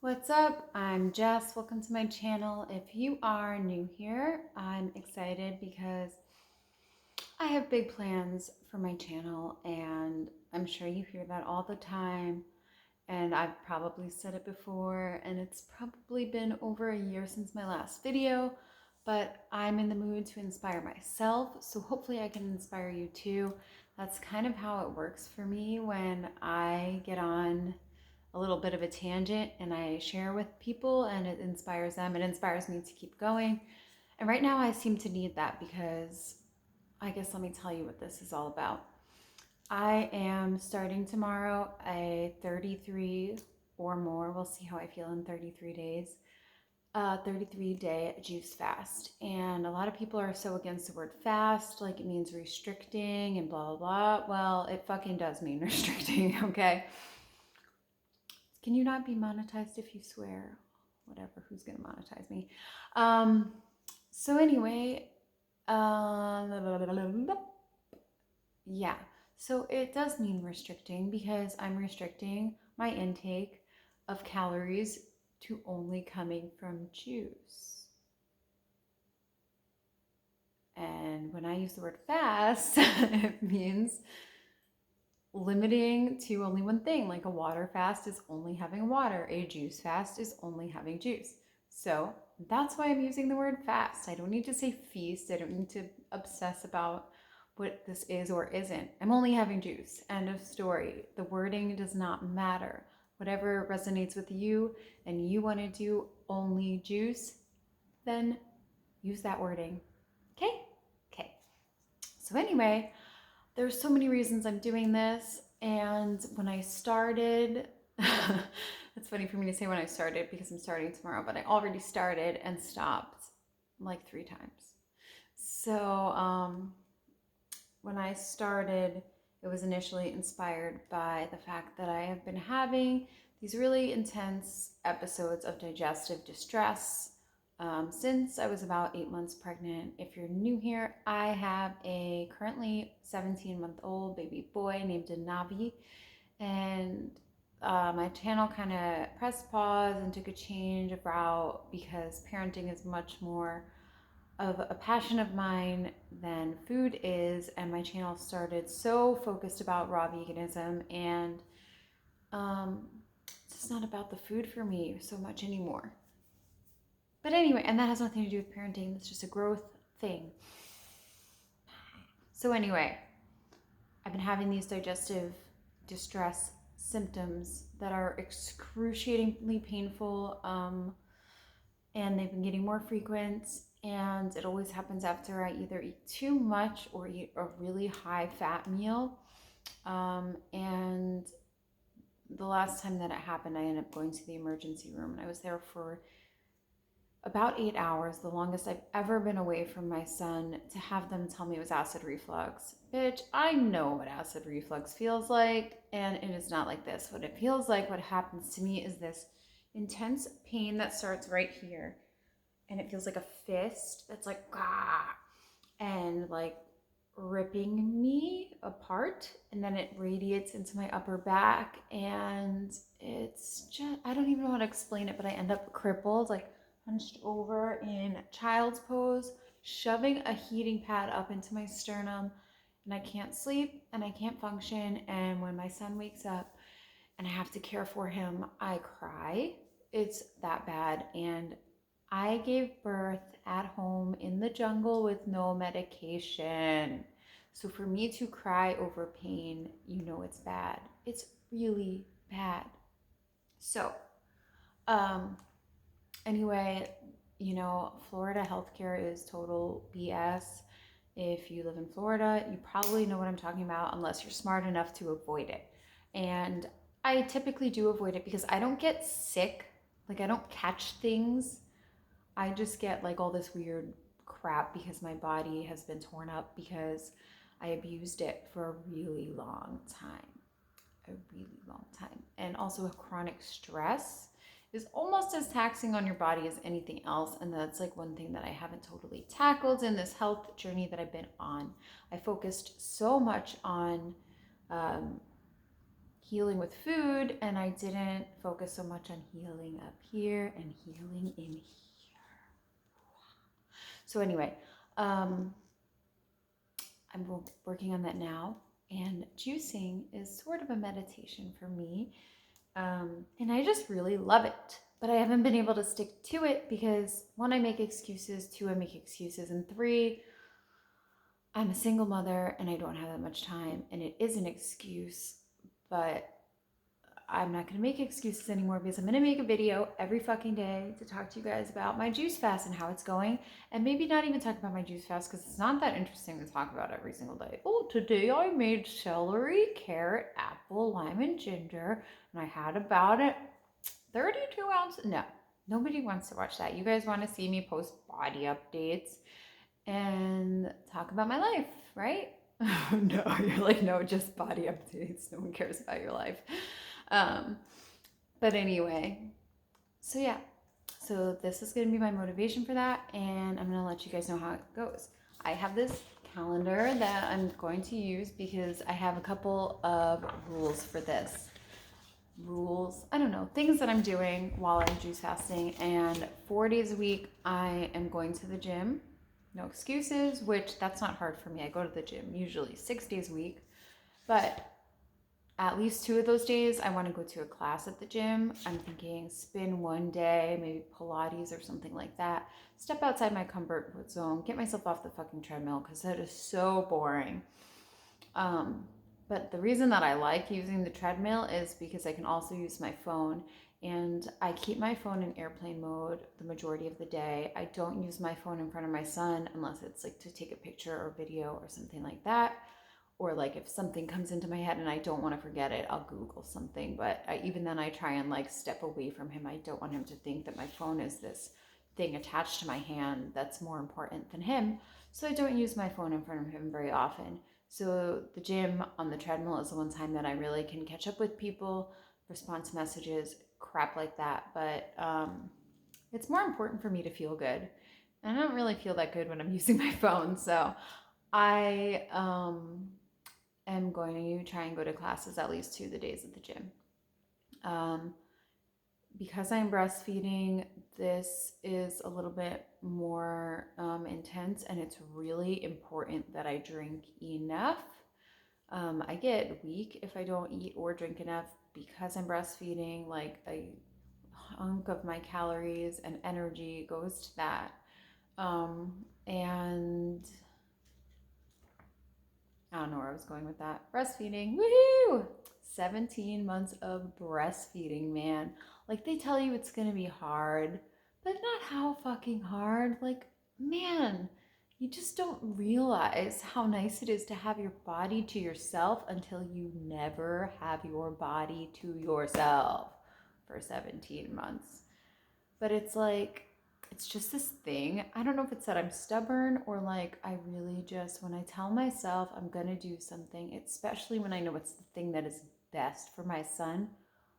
What's up? I'm Jess. Welcome to my channel. If you are new here, I'm excited because I have big plans for my channel, and I'm sure you hear that all the time. And I've probably said it before, and it's probably been over a year since my last video, but I'm in the mood to inspire myself, so hopefully I can inspire you too. That's kind of how it works for me when I get on a little bit of a tangent and I share with people and it inspires them. It inspires me to keep going. And right now I seem to need that because I guess let me tell you what this is all about. I am starting tomorrow a 33 or more, we'll see how I feel in 33 days, 33-day juice fast. And a lot of people are so against the word fast, like it means restricting and blah, blah, blah. Well, it fucking does mean restricting, okay? Can you not be monetized if you swear? Whatever, who's gonna monetize me? Um, so anyway, yeah. So it does mean restricting because I'm restricting my intake of calories to only coming from juice. And when I use the word fast, it means limiting to only one thing. Like a water fast is only having water, a juice fast is only having juice. So that's why I'm using the word fast. I don't need to say feast. I don't need to obsess about what this is or isn't. I'm only having juice. End of story. The wording does not matter. Whatever resonates with you and you want to do only juice, then use that wording. Okay? Okay. So anyway, there's so many reasons I'm doing this. And when I started, it's funny for me to say when I started because I'm starting tomorrow, but I already started and stopped like 3 times. So when I started, it was initially inspired by the fact that I have been having these really intense episodes of digestive distress since I was about 8 months pregnant. If you're new here, I have a currently 17-month-old baby boy named Navi, and my channel kind of pressed pause and took a change of route because parenting is much more of a passion of mine than food is, and my channel started so focused about raw veganism, and um, it's just not about the food for me so much anymore. But anyway, and that has nothing to do with parenting, it's just a growth thing. So anyway, I've been having these digestive distress symptoms that are excruciatingly painful, and they've been getting more frequent, and it always happens after I either eat too much or eat a really high fat meal. And the last time that it happened, I ended up going to the emergency room, and I was there for about 8 hours, the longest I've ever been away from my son, to have them tell me it was acid reflux. Bitch, I know what acid reflux feels like, and it is not like this. What it feels like, what happens to me, is this intense pain that starts right here, and it feels like a fist that's like, ah, and like ripping me apart, and then it radiates into my upper back, and it's just, I don't even know how to explain it, but I end up crippled, like hunched over in child's pose, shoving a heating pad up into my sternum, and I can't sleep and I can't function. And when my son wakes up and I have to care for him, I cry. It's that bad. And I gave birth at home in the jungle with no medication. So for me to cry over pain, you know it's bad. It's really bad. So, um, anyway, Florida healthcare is total BS. If you live in Florida, you probably know what I'm talking about unless you're smart enough to avoid it. And I typically do avoid it because I don't get sick. Like, I don't catch things. I just get like all this weird crap because my body has been torn up because I abused it for a really long time. A really long time. And also, chronic stress is almost as taxing on your body as anything else. And that's like one thing that I haven't totally tackled in this health journey that I've been on. I focused so much on um, healing with food, and I didn't focus so much on healing up here and healing in here. So anyway, I'm working on that now, and juicing is sort of a meditation for me, and I just really love it. But I haven't been able to stick to it because one, I make excuses, two, I make excuses, and three, I'm a single mother and I don't have that much time, and it is an excuse, but I'm not going to make excuses anymore because I'm going to make a video every fucking day to talk to you guys about my juice fast and how it's going. And maybe not even talk about my juice fast because it's not that interesting to talk about every single day. Oh, today I made celery, carrot, apple, lime, and ginger. And I had about 32 ounces. No, nobody wants to watch that. You guys want to see me post body updates and talk about my life, right? No, you're like, no, just body updates. No one cares about your life. But anyway, so yeah, so this is going to be my motivation for that, and I'm going to let you guys know how it goes. I have this calendar that I'm going to use because I have a couple of rules for this. Rules, I don't know, things that I'm doing while I'm juice fasting, and 4 days a week I am going to the gym. No excuses, which that's not hard for me. I go to the gym usually 6 days a week, but at least 2 of those days, I want to go to a class at the gym. I'm thinking spin one day, maybe Pilates or something like that. Step outside my comfort zone, get myself off the fucking treadmill because that is so boring. But the reason that I like using the treadmill is because I can also use my phone, and I keep my phone in airplane mode the majority of the day. I don't use my phone in front of my son unless it's like to take a picture or video or something like that. Or like if something comes into my head and I don't want to forget it, I'll Google something. But even then I try and like step away from him. I don't want him to think that my phone is this thing attached to my hand that's more important than him. So I don't use my phone in front of him very often. So the gym on the treadmill is the one time that I really can catch up with people, respond to messages, crap like that. But it's more important for me to feel good. And I don't really feel that good when I'm using my phone. So I am going to try and go to classes at least 2 of the days at the gym. Because I'm breastfeeding, this is a little bit more intense, and it's really important that I drink enough. I get weak if I don't eat or drink enough because I'm breastfeeding. Like a hunk of my calories and energy goes to that. And I don't know where I was going with that. Breastfeeding, woohoo! 17 months of breastfeeding, man. Like they tell you it's gonna be hard, but not how fucking hard. Like, man, you just don't realize how nice it is to have your body to yourself until you never have your body to yourself for 17 months. But it's like, it's just this thing. I don't know if it's that I'm stubborn or like I really just, when I tell myself I'm gonna do something, especially when I know it's the thing that is best for my son,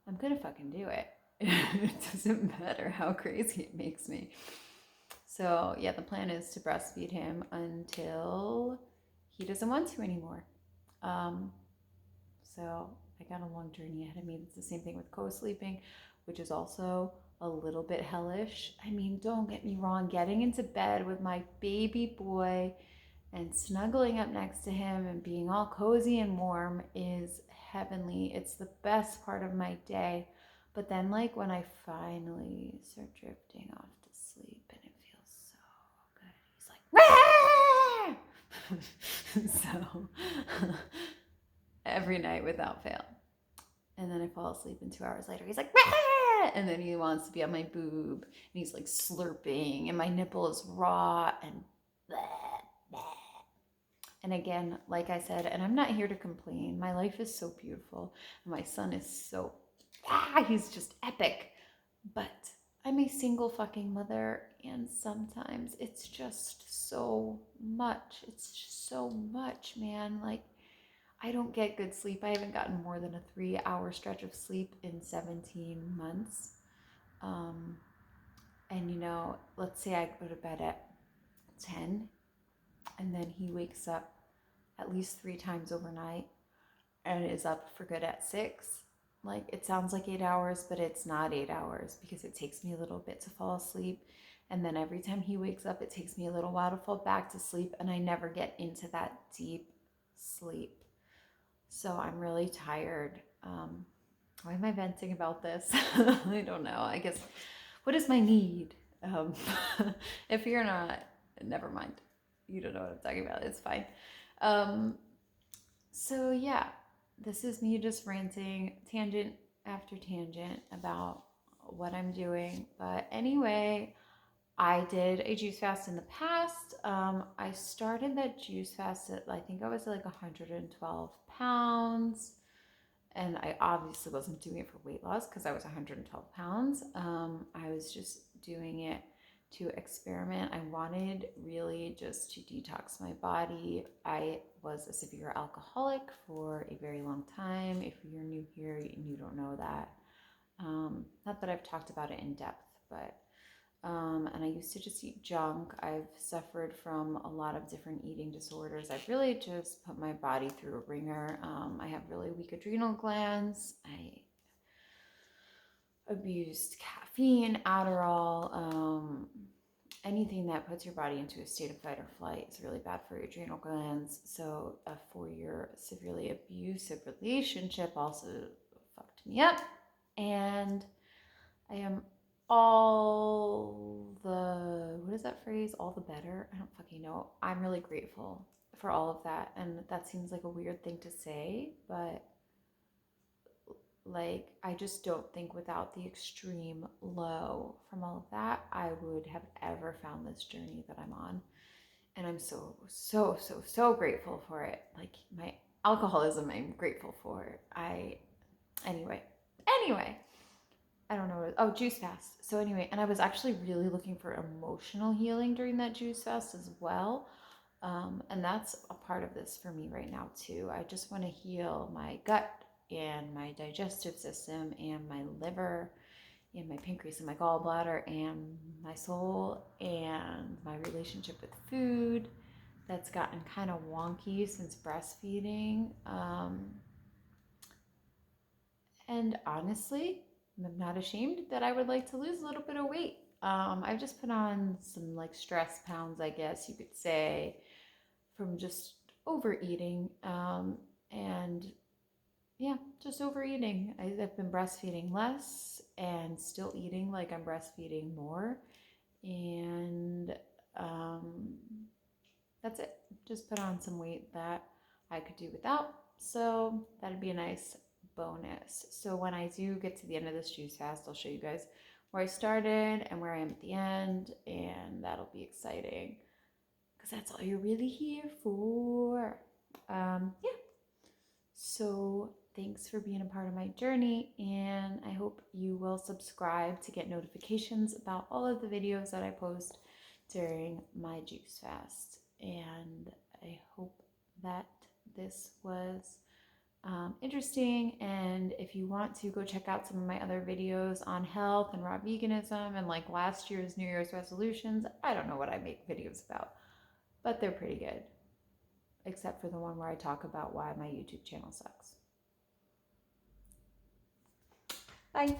I'm gonna fucking do it. It doesn't matter how crazy it makes me. So yeah, the plan is to breastfeed him until he doesn't want to anymore. So I got a long journey ahead of me. It's the same thing with co-sleeping, which is also a little bit hellish. I mean, don't get me wrong, getting into bed with my baby boy and snuggling up next to him and being all cozy and warm is heavenly. It's the best part of my day. But then, like, when I finally start drifting off to sleep and it feels so good, he's like, so every night without fail. And then I fall asleep, and 2 hours later, he's like, "Rah!" And then he wants to be on my boob, and he's like slurping, and my nipple is raw, and blah, blah. And again, like I said, and I'm not here to complain. My life is so beautiful. And my son is so, he's just epic. But I'm a single fucking mother, and sometimes it's just so much. It's just so much, man. Like, I don't get good sleep. I haven't gotten more than a 3-hour stretch of sleep in 17 months. And you know, let's say I go to bed at 10 and then he wakes up at least 3 times overnight. and is up for good at 6. Like, it sounds like 8 hours, but it's not 8 hours because it takes me a little bit to fall asleep. And then every time he wakes up, it takes me a little while to fall back to sleep, and I never get into that deep sleep. So I'm really tired. Why am I venting about this? I don't know. I guess, what is my need? Um, if you're not, never mind. You don't know what I'm talking about. It's fine. Um, so yeah, this is me just ranting tangent after tangent about what I'm doing. But anyway, I did a juice fast in the past. I started that juice fast at, I think I was like 112 pounds. And I obviously wasn't doing it for weight loss because I was 112 pounds. I was just doing it to experiment. I wanted really just to detox my body. I was a severe alcoholic for a very long time. If you're new here and you don't know that, not that I've talked about it in depth, but and I used to just eat junk. I've suffered from a lot of different eating disorders. I've really just put my body through a ringer. I have really weak adrenal glands. I abused caffeine, Adderall, anything that puts your body into a state of fight or flight is really bad for your adrenal glands. So a 4-year severely abusive relationship also fucked me up. And I am all the, what is that phrase? All the better? I don't fucking know. I'm really grateful for all of that. And that seems like a weird thing to say, but like, I just don't think without the extreme low from all of that, I would have ever found this journey that I'm on. And I'm so, so, so, so grateful for it. Like, my alcoholism, I'm grateful for. Anyway, I don't know. Oh, juice fast. So anyway, and I was actually really looking for emotional healing during that juice fast as well. And that's a part of this for me right now too. I just want to heal my gut and my digestive system and my liver and my pancreas and my gallbladder and my soul and my relationship with food that's gotten kind of wonky since breastfeeding. And honestly, I'm not ashamed that I would like to lose a little bit of weight. I've just put on some like stress pounds, I guess you could say, from just overeating. And yeah, just overeating. I've been breastfeeding less and still eating like I'm breastfeeding more. And um, that's it. Just put on some weight that I could do without. So that'd be a nice bonus. So when I do get to the end of this juice fast, I'll show you guys where I started and where I am at the end, and that'll be exciting because that's all you're really here for. Yeah. So thanks for being a part of my journey, and I hope you will subscribe to get notifications about all of the videos that I post during my juice fast. And I hope that this was interesting. And if you want to go check out some of my other videos on health and raw veganism and like last year's New Year's resolutions, I don't know what I make videos about, but they're pretty good, except for the one where I talk about why my YouTube channel sucks. Bye.